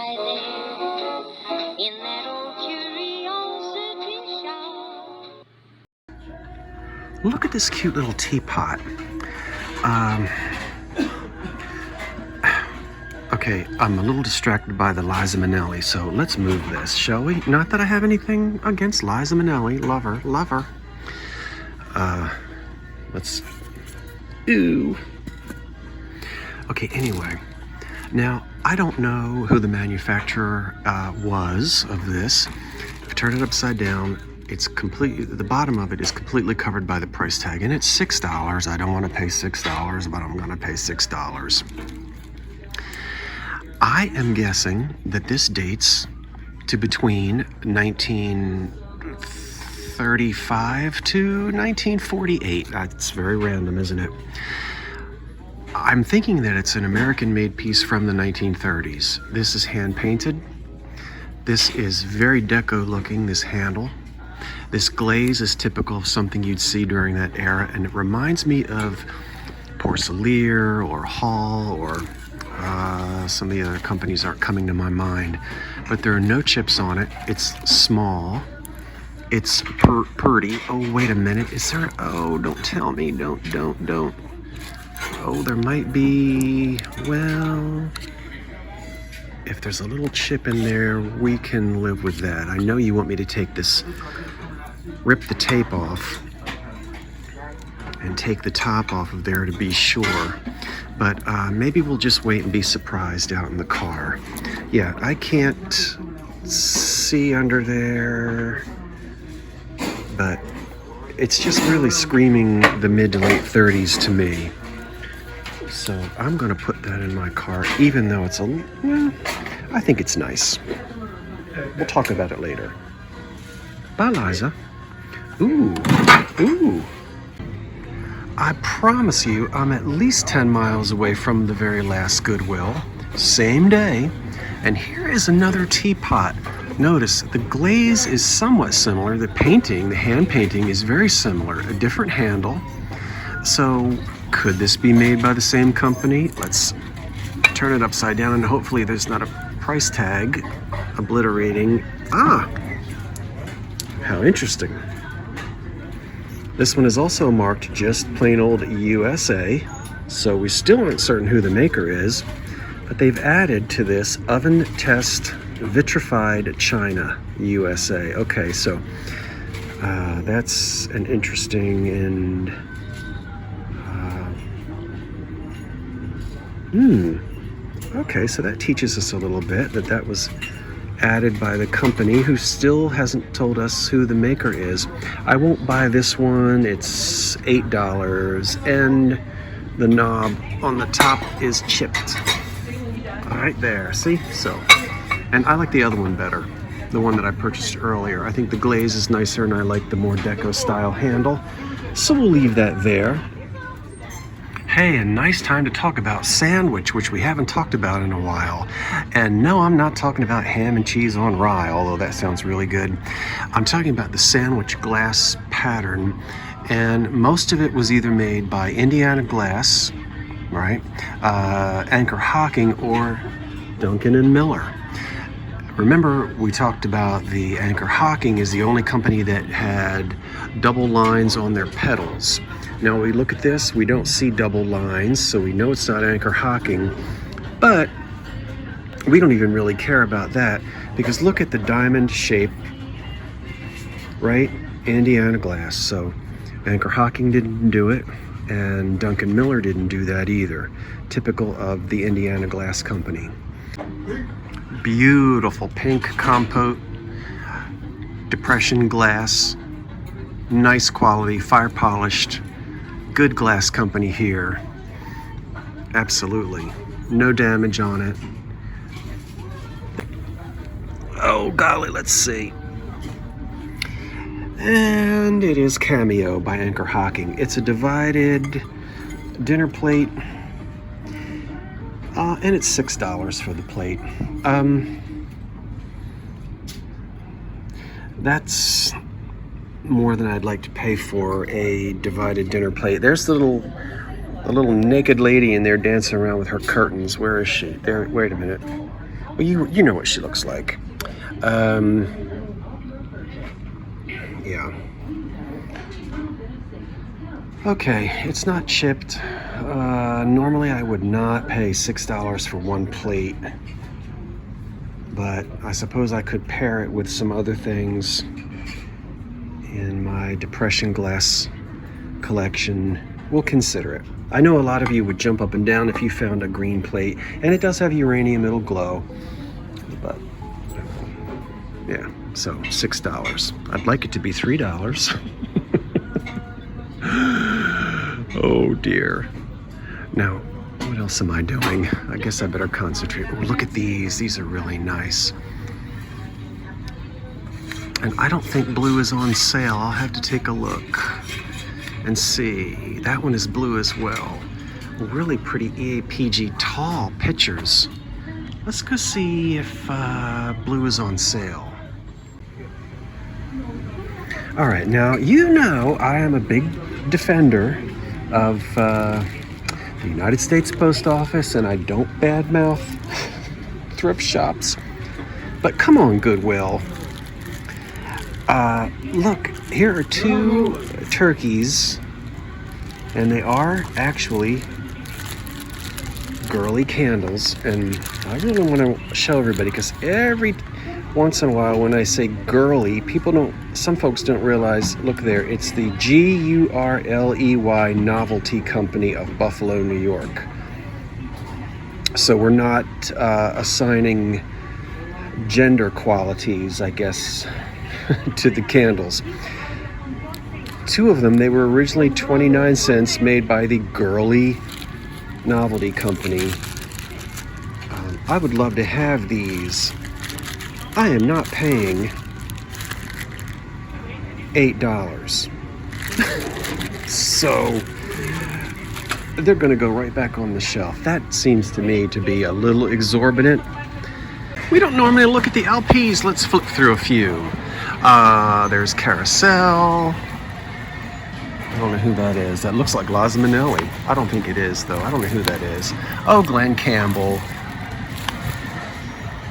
lie there in that old curiosity shop. Look at this cute little teapot. Okay, I'm a little distracted by the Liza Minnelli, so let's move this, shall we? Not that I have anything against Liza Minnelli. Love her, love her. Let's... Ooh. Okay, anyway. Now, I don't know who the manufacturer was of this. If you turn it upside down, it's completely, the bottom of it is completely covered by the price tag, and it's $6. I don't want to pay $6, but I'm going to pay $6. I am guessing that this dates to between 1935 to 1948. That's very random, isn't it? I'm thinking that it's an American-made piece from the 1930s. This is hand-painted. This is very deco-looking, this handle. This glaze is typical of something you'd see during that era, and it reminds me of Porcelain or Hall or some of the other companies aren't coming to my mind. But there are no chips on it. It's small. It's purdy. Oh, wait a minute. Is there... Oh, don't tell me. Don't. Oh, there might be... Well... If there's a little chip in there, we can live with that. I know you want me to take this... Rip the tape off and take the top off of there to be sure. But maybe we'll just wait and be surprised out in the car. Yeah, I can't see under there, but it's just really screaming the mid to late 30s to me. So I'm gonna put that in my car, even though it's well, I think it's nice. We'll talk about it later. Bye, Liza. Ooh. I promise you, I'm at least 10 miles away from the very last Goodwill. Same day. And here is another teapot. Notice, the glaze is somewhat similar. The painting, the hand painting, is very similar. A different handle. So, could this be made by the same company? Let's turn it upside down and hopefully there's not a price tag obliterating. Ah! How interesting. This one is also marked just plain old USA, so we still aren't certain who the maker is, but they've added to this oven test vitrified China USA. Okay, so that's an interesting and okay, so that teaches us a little bit that was added by the company who still hasn't told us who the maker is. I won't buy this one. It's $8 and the knob on the top is chipped. Right there, see? So, and I like the other one better, the one that I purchased earlier. I think the glaze is nicer and I like the more deco style handle. So we'll leave that there. Hey, a nice time to talk about sandwich, which we haven't talked about in a while. And no, I'm not talking about ham and cheese on rye, although that sounds really good. I'm talking about the sandwich glass pattern, and most of it was either made by Indiana Glass, right, Anchor Hocking, or Duncan and Miller. Remember, we talked about the Anchor Hocking is the only company that had double lines on their pedals. Now we look at this, we don't see double lines, so we know it's not Anchor Hocking, but we don't even really care about that because look at the diamond shape, right? Indiana Glass. So Anchor Hocking didn't do it, and Duncan Miller didn't do that either. Typical of the Indiana Glass Company. Beautiful pink compote, depression glass, nice quality, fire polished. Good glass company here. Absolutely. No damage on it. Oh golly, let's see. And it is Cameo by Anchor Hocking. It's a divided dinner plate. And it's $6 for the plate. That's more than I'd like to pay for a divided dinner plate. There's the little naked lady in there dancing around with her curtains. Where is she? There. Wait a minute. Well, you know what she looks like. Yeah. Okay, it's not chipped. Normally I would not pay $6 for one plate, but I suppose I could pair it with some other things in my depression glass collection. We'll consider it. I know a lot of you would jump up and down if you found a green plate, and it does have uranium, it'll glow, but yeah, so $6. I'd like it to be $3. Oh dear. Now, what else am I doing? I guess I better concentrate. Oh, look at these. These are really nice. And I don't think blue is on sale. I'll have to take a look and see. That one is blue as well. Really pretty EAPG tall pictures. Let's go see if blue is on sale. All right, now you know I am a big defender of the United States Post Office, and I don't badmouth thrift shops. But come on, Goodwill. Look, here are 2 turkeys, and they are actually girly candles, and I really want to show everybody, because every once in a while when I say girly, some folks don't realize, look there, it's the GURLEY Novelty Company of Buffalo, New York. So we're not assigning gender qualities, I guess, to the candles. 2 of them, they were originally 29 cents, made by the Girly Novelty Company. I would love to have these. I am not paying $8. So they're going to go right back on the shelf. That seems to me to be a little exorbitant. We don't normally look at the LPs. Let's flip through a few. There's Carousel. I don't know who that is. That looks like Liza Minnelli. I don't think it is, though. I don't know who that is. Oh, Glenn Campbell.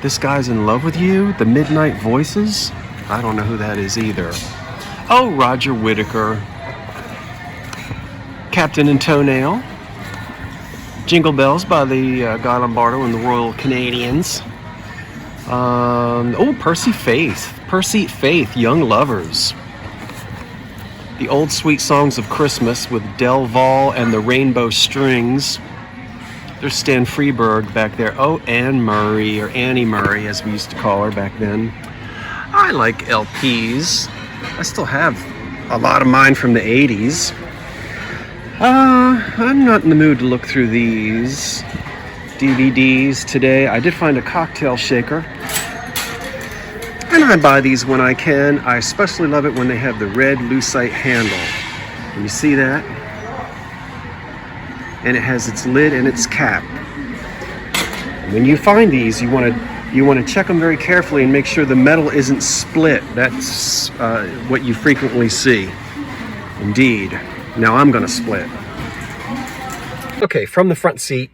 This Guy's in Love with You. The Midnight Voices. I don't know who that is either. Oh, Roger Whittaker. Captain and Toenail. Jingle Bells by the Guy Lombardo and the Royal Canadians. Oh, Percy Faith. Percy Faith, Young Lovers. The Old Sweet Songs of Christmas with Del Vol and the Rainbow Strings. There's Stan Freberg back there. Oh, Anne Murray, or Annie Murray as we used to call her back then. I like LPs. I still have a lot of mine from the 80s. I'm not in the mood to look through these DVDs today. I did find a cocktail shaker. And I buy these when I can. I especially love it when they have the red lucite handle. Can you see that? And it has its lid and its cap. And when you find these, you want to check them very carefully and make sure the metal isn't split. That's what you frequently see. Indeed. Now I'm going to split. Okay, from the front seat.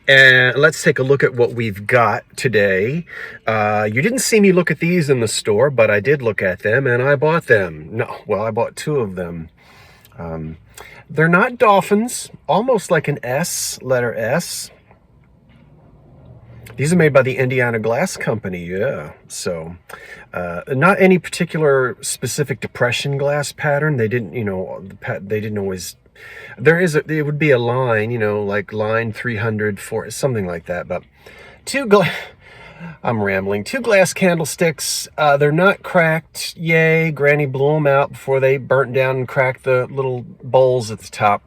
And let's take a look at what we've got today. You didn't see me look at these in the store, but I did look at them and I bought them. No, well, I bought 2 of them. They're not dolphins, almost like an S, letter S. These are made by the Indiana Glass Company, yeah. So, not any particular specific depression glass pattern. They didn't, they didn't always. It would be a line, like line 300, something like that. But I'm rambling. 2 glass candlesticks. They're not cracked. Yay, Granny blew them out before they burnt down and cracked the little bowls at the top.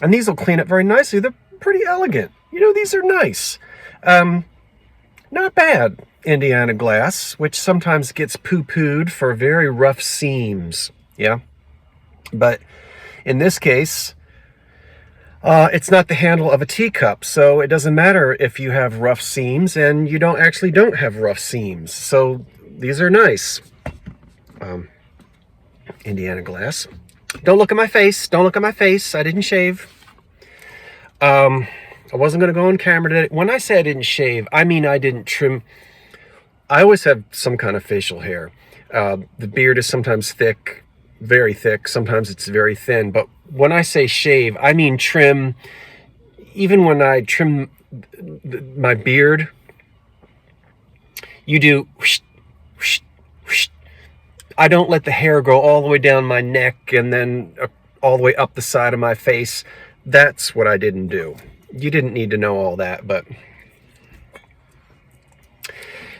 And these will clean up very nicely. They're pretty elegant. These are nice. Not bad, Indiana glass, which sometimes gets poo-pooed for very rough seams. Yeah. But in this case, it's not the handle of a teacup, so it doesn't matter if you have rough seams, and you don't have rough seams. So these are nice. Indiana glass. Don't look at my face. Don't look at my face. I didn't shave. I wasn't going to go on camera today. When I say I didn't shave, I mean I didn't trim. I always have some kind of facial hair. The beard is sometimes thick, very thick. Sometimes it's very thin. But when I say shave, I mean trim. Even when I trim my beard, you do whoosh, whoosh, whoosh. I don't let the hair go all the way down my neck and then all the way up the side of my face. That's what I didn't do. You didn't need to know all that, but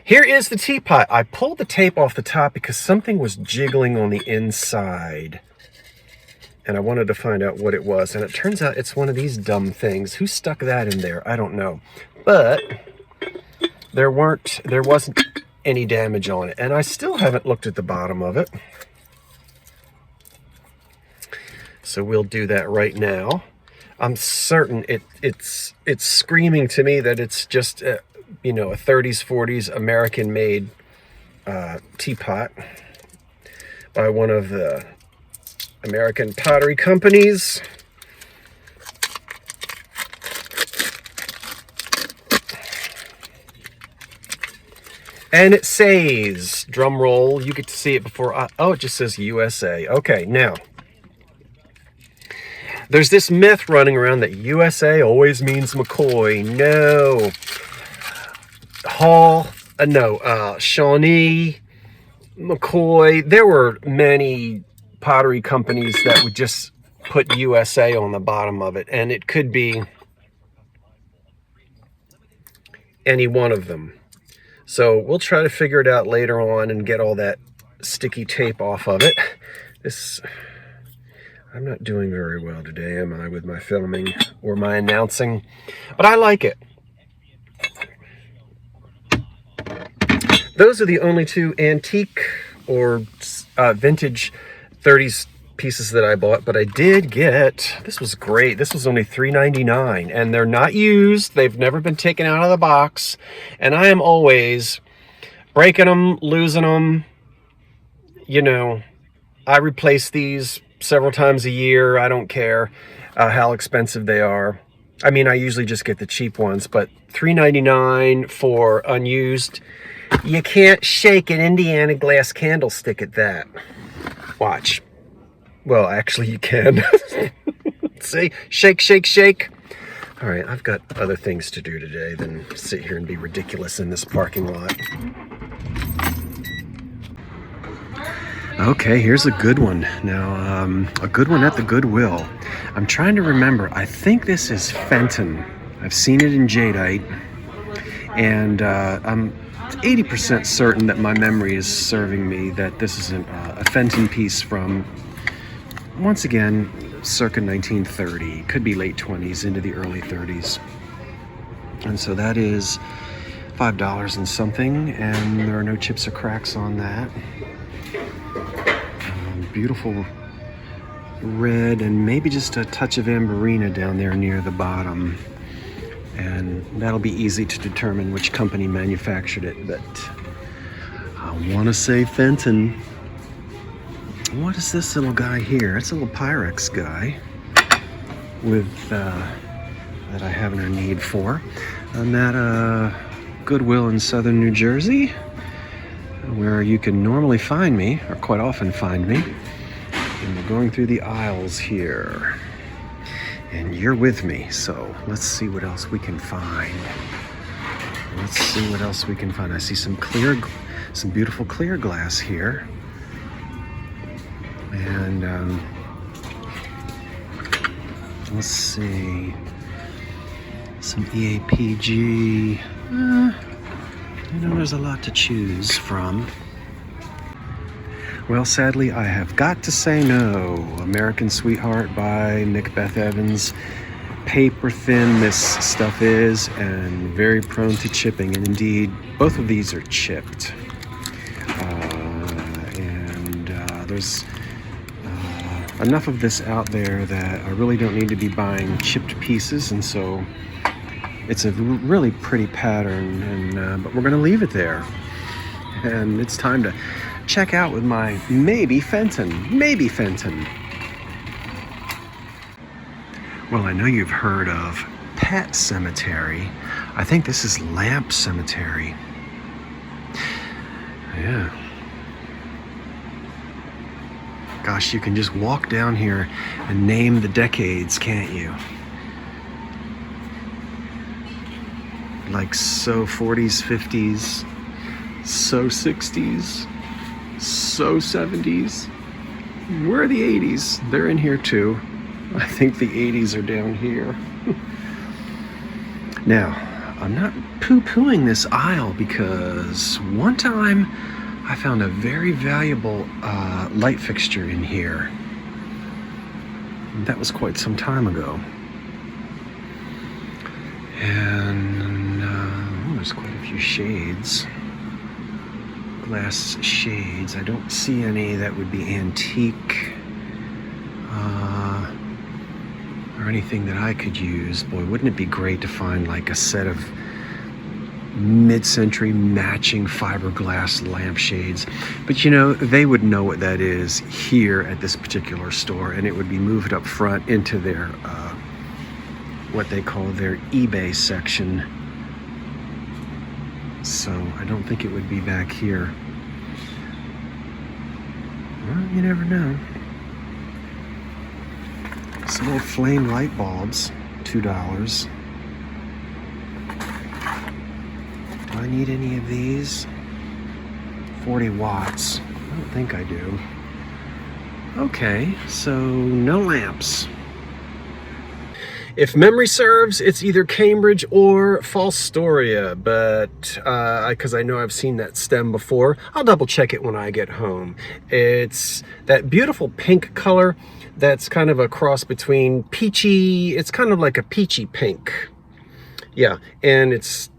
here is the teapot. I pulled the tape off the top because something was jiggling on the inside. And I wanted to find out what it was. And it turns out it's one of these dumb things. Who stuck that in there? I don't know. But there wasn't any damage on it. And I still haven't looked at the bottom of it. So we'll do that right now. I'm certain it's screaming to me that it's just a 30s, 40s American-made teapot by one of the American pottery companies. And it says, drum roll, you get to see it before oh, it just says USA. Okay, now, there's this myth running around that USA always means McCoy. No. Shawnee, McCoy. There were many pottery companies that would just put USA on the bottom of it, and it could be any one of them. So we'll try to figure it out later on and get all that sticky tape off of it. I'm not doing very well today, am I, with my filming or my announcing, but I like it. Those are the only two antique or vintage 30s pieces that I bought, but I did get, this was great. This was only $3.99, and they're not used. They've never been taken out of the box, and I am always breaking them, losing them. I replace these several times a year. I don't care how expensive they are. I mean, I usually just get the cheap ones, but $3.99 for unused. You can't shake an Indiana glass candlestick at that. Watch. Well, actually, you can. See? Shake, shake, shake. All right, I've got other things to do today than sit here and be ridiculous in this parking lot. Okay, here's a good one. Now, a good one at the Goodwill. I'm trying to remember. I think this is Fenton. I've seen it in jadeite. And I'm 80% certain that my memory is serving me that this is a Fenton piece from, once again, circa 1930. Could be late 20s into the early 30s. And so that is $5 and something, and there are no chips or cracks on that. Beautiful red and maybe just a touch of amberina down there near the bottom. And that'll be easy to determine which company manufactured it, but I want to say Fenton. What is this little guy here? It's a little Pyrex guy with that I have no need for. I'm at Goodwill in southern New Jersey, where you can normally find me, or quite often find me. And we're going through the aisles here. And you're with me, so let's see what else we can find. I see some beautiful clear glass here. And let's see, some EAPG. There's a lot to choose from. Well, sadly, I have got to say no. American Sweetheart by Macbeth Evans. Paper thin this stuff is, and very prone to chipping. And indeed, both of these are chipped. There's enough of this out there that I really don't need to be buying chipped pieces, and so it's a really pretty pattern. And but we're going to leave it there, and it's time to check out with my maybe Fenton. Well, I know you've heard of Pet Cemetery. I think this is Lamp Cemetery. Yeah. Gosh, you can just walk down here and name the decades, can't you? Like so 40s, 50s, so 60s, so 70s. Where are the 80s? They're in here too. I think the 80s are down here. Now, I'm not poo-pooing this aisle because one time I found a very valuable light fixture in here. That was quite some time ago. And there's quite a few shades. Glass shades. I don't see any that would be antique or anything that I could use. Boy, wouldn't it be great to find like a set of mid-century matching fiberglass lampshades. But you know, they would know what that is here at this particular store, and it would be moved up front into their what they call their eBay section. So I don't think it would be back here. Well, you never know. Some old flame light bulbs, $2. Do I need any of these? 40 watts. I don't think I do. Okay, so no lamps. If memory serves, it's either Cambridge or Falstoria, but because I know I've seen that stem before, I'll double check it when I get home. It's that beautiful pink color that's kind of a cross between peachy, it's kind of like a peachy pink. Yeah, and it's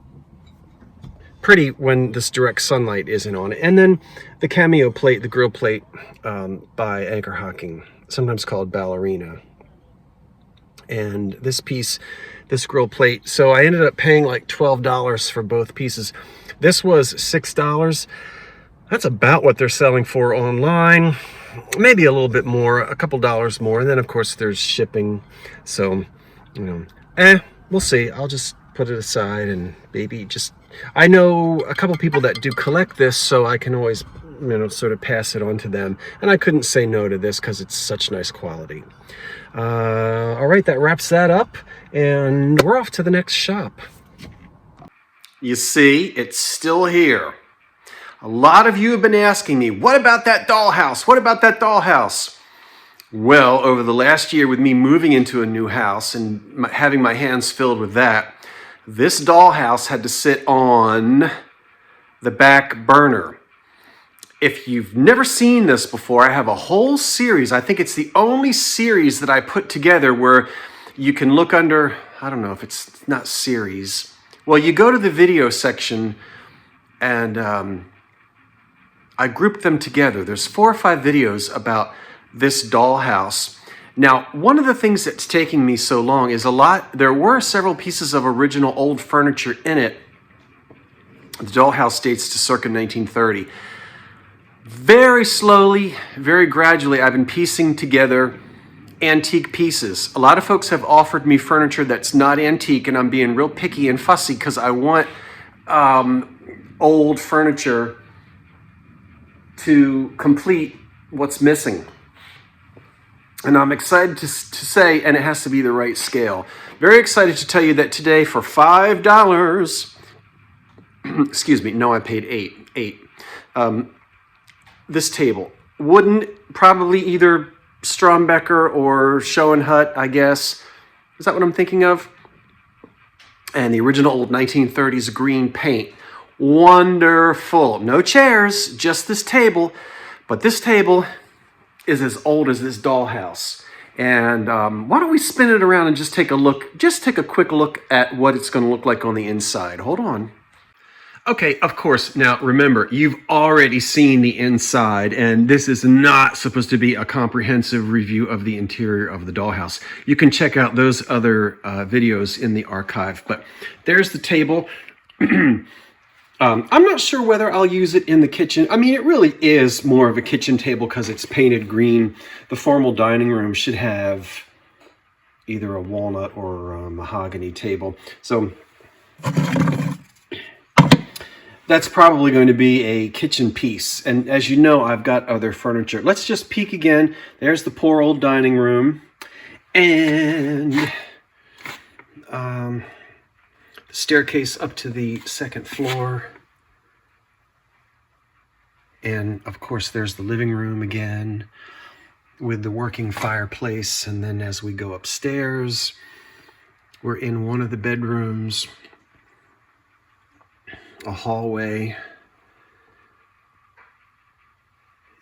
pretty when this direct sunlight isn't on it. And then the cameo plate, the grill plate by Anchor Hocking, sometimes called Ballerina. And this piece, this grill plate, so I ended up paying like $12 for both pieces. This was $6. That's about what they're selling for online. Maybe a little bit more, a couple dollars more. And then of course there's shipping. So, you know, we'll see. I'll just put it aside and maybe just, I know a couple people that do collect this, so I can always, you know, sort of pass it on to them. And I couldn't say no to this because it's such nice quality. All right, that wraps that up, and we're off to the next shop. You see, it's still here. A lot of you have been asking me, what about that dollhouse? What about that dollhouse? Well, over the last year with me moving into a new house and having my hands filled with that, this dollhouse had to sit on the back burner. If you've never seen this before, I have a whole series. I think it's the only series that I put together where you can look under, I don't know if it's not series. Well, you go to the video section and I grouped them together. There's 4 or 5 videos about this dollhouse. Now, one of the things that's taking me so long is there were several pieces of original old furniture in it. The dollhouse dates to circa 1930. Very slowly, very gradually, I've been piecing together antique pieces. A lot of folks have offered me furniture that's not antique, and I'm being real picky and fussy because I want old furniture to complete what's missing. And I'm excited to say, and it has to be the right scale. Very excited to tell you that today for $5, excuse me, no, I paid $8. This table, wooden, probably either Strombecker or Schoenhut, I guess. Is that what I'm thinking of? And the original old 1930s green paint. Wonderful. No chairs, just this table. But this table is as old as this dollhouse. And why don't we spin it around and just take a look, just take a quick look at what it's going to look like on the inside. Hold on. Okay, of course. Now, remember, you've already seen the inside, and this is not supposed to be a comprehensive review of the interior of the dollhouse. You can check out those other videos in the archive, but there's the table. I'm not sure whether I'll use it in the kitchen. I mean, it really is more of a kitchen table because it's painted green. The formal dining room should have either a walnut or a mahogany table. So that's probably going to be a kitchen piece. And as you know, I've got other furniture. Let's just peek again. There's the poor old dining room. And the staircase up to the second floor. And of course, there's the living room again with the working fireplace. And then as we go upstairs, we're in one of the bedrooms, a hallway,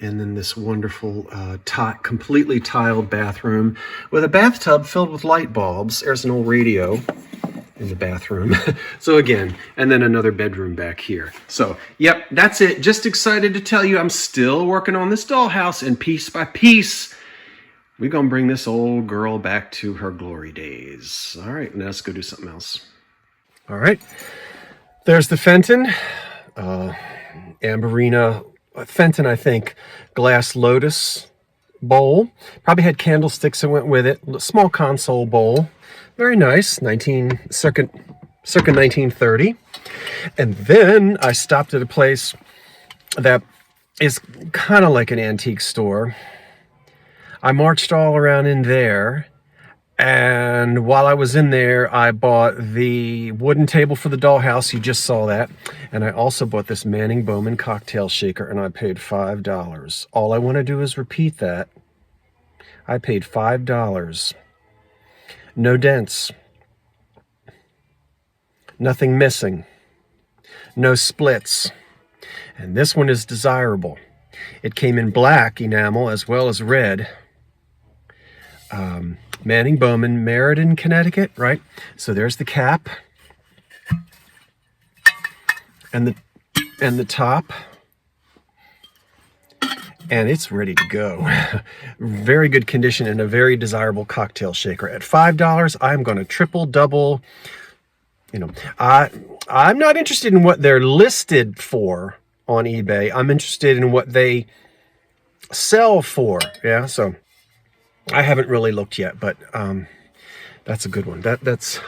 and then this wonderful completely tiled bathroom with a bathtub filled with light bulbs. There's an old radio in the bathroom. So again, and then another bedroom back here. So, yep, that's it. Just excited to tell you I'm still working on this dollhouse, and piece by piece, we're going to bring this old girl back to her glory days. All right, now let's go do something else. All right, there's the Fenton, Amberina, Fenton, I think, glass lotus bowl. Probably had candlesticks that went with it. Small console bowl. Very nice, circa 1930. And then I stopped at a place that is kind of like an antique store. I marched all around in there, and while I was in there, I bought the wooden table for the dollhouse. You just saw that. And I also bought this Manning Bowman cocktail shaker, and I paid $5. All I want to do is repeat that. I paid $5. No dents, nothing missing, no splits, and this one is desirable. It came in black enamel as well as red. Manning Bowman, Meriden, Connecticut, right? So there's the cap and the top. And it's ready to go. Very good condition and a very desirable cocktail shaker. At $5, I'm going to triple, double. You know, I'm not interested in what they're listed for on eBay. I'm interested in what they sell for. Yeah, so I haven't really looked yet, but that's a good one.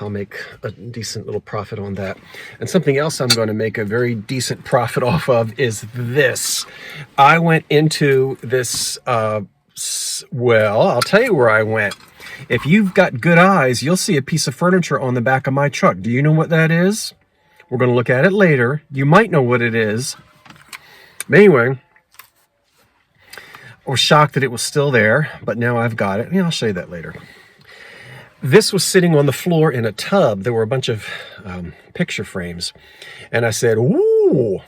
I'll make a decent little profit on that. And something else I'm going to make a very decent profit off of is this. I went into this, well, I'll tell you where I went. If you've got good eyes, you'll see a piece of furniture on the back of my truck. Do you know what that is? We're going to look at it later. You might know what it is. But anyway, I was shocked that it was still there, but now I've got it. Yeah, I'll show you that later. This was sitting on the floor in a tub. There were a bunch of picture frames. And I said, ooh,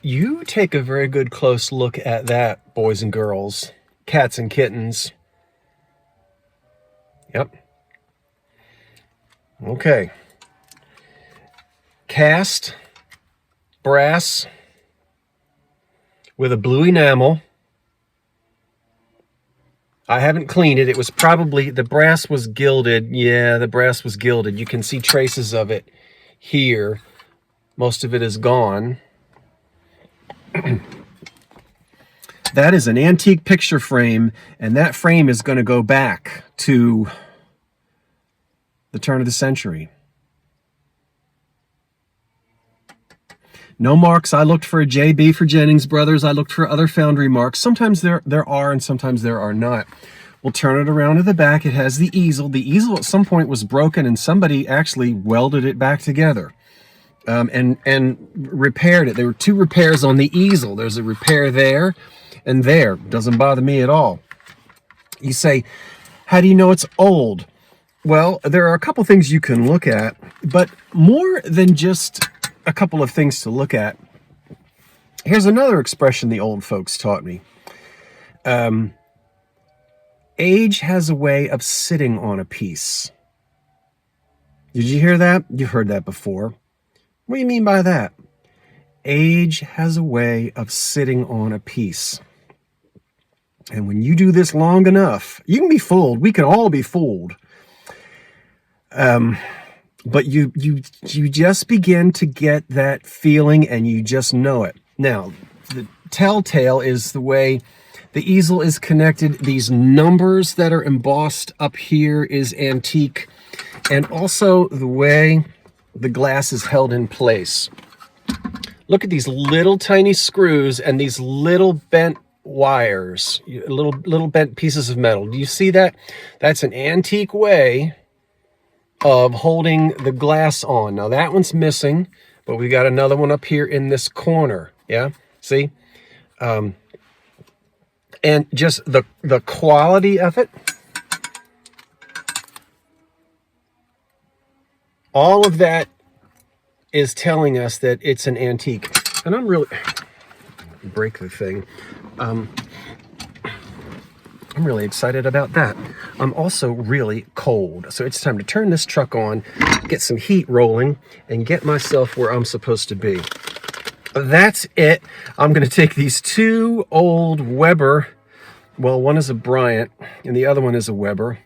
you take a very good close look at that, boys and girls, cats and kittens. Yep. Okay. Cast brass with a blue enamel. I haven't cleaned it. It was probably, the brass was gilded. Yeah, the brass was gilded. You can see traces of it here. Most of it is gone. That is an antique picture frame, and that frame is going to go back to the turn of the century. No marks. I looked for a JB for Jennings Brothers. I looked for other foundry marks. Sometimes there are, and sometimes there are not. We'll turn it around to the back. It has the easel. The easel at some point was broken, and somebody actually welded it back together and repaired it. There were two repairs on the easel. There's a repair there and there. Doesn't bother me at all. You say, how do you know it's old? Well, there are a couple things you can look at, but more than just a couple of things to look at. Here's another expression the old folks taught me. Age has a way of sitting on a piece. Did you hear that? You've heard that before. What do you mean by that? Age has a way of sitting on a piece. And when you do this long enough, you can be fooled. We can all be fooled. But you just begin to get that feeling, and you just know it. Now, the telltale is the way The easel is connected. These numbers that are embossed up here is antique. And also the way the glass is held in place. Look at these little tiny screws and these little bent wires, little bent pieces of metal. Do you see that? That's an antique way of holding the glass on. Now that one's missing, but we got another one up here in this corner. Yeah, see? And just the quality of it. All of that is telling us that it's an antique. And I'm really, break the thing. I'm really excited about that. I'm also really cold. So it's time to turn this truck on, get some heat rolling, and get myself where I'm supposed to be. That's it. I'm going to take these two old Weber, well, one is a Bryant and the other one is a Weber,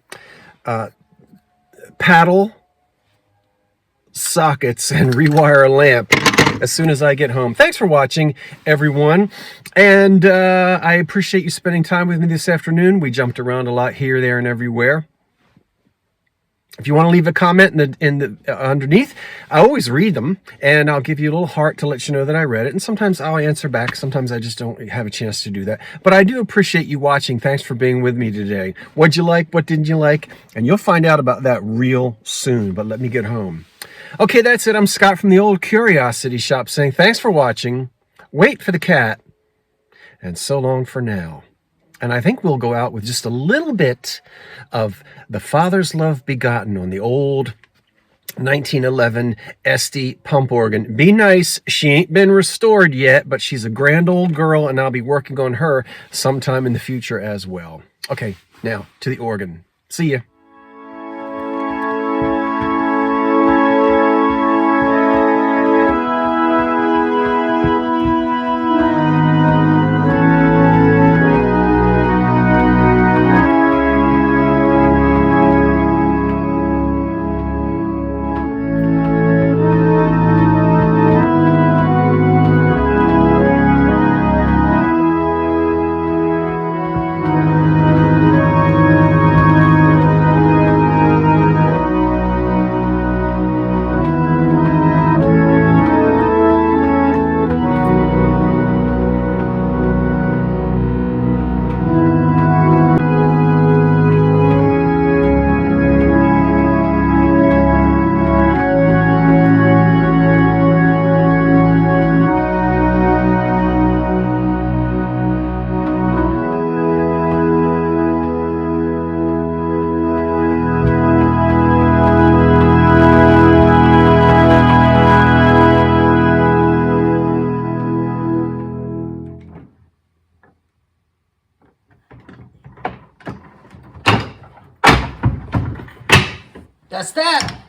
paddle sockets and rewire a lamp as soon as I get home. Thanks for watching, everyone. And I appreciate you spending time with me this afternoon. We jumped around a lot here, there, and everywhere. If you want to leave a comment underneath, I always read them, and I'll give you a little heart to let you know that I read it. And sometimes I'll answer back. Sometimes I just don't have a chance to do that. But I do appreciate you watching. Thanks for being with me today. What'd you like? What didn't you like? And you'll find out about that real soon. But let me get home. Okay, that's it. I'm Scott from the Old Curiosity Shop saying thanks for watching. Wait for the cat. And so long for now. And I think we'll go out with just a little bit of The Father's Love Begotten on the old 1911 Esty pump organ. Be nice. She ain't been restored yet, but she's a grand old girl, and I'll be working on her sometime in the future as well. Okay, now to the organ. See ya. That's that.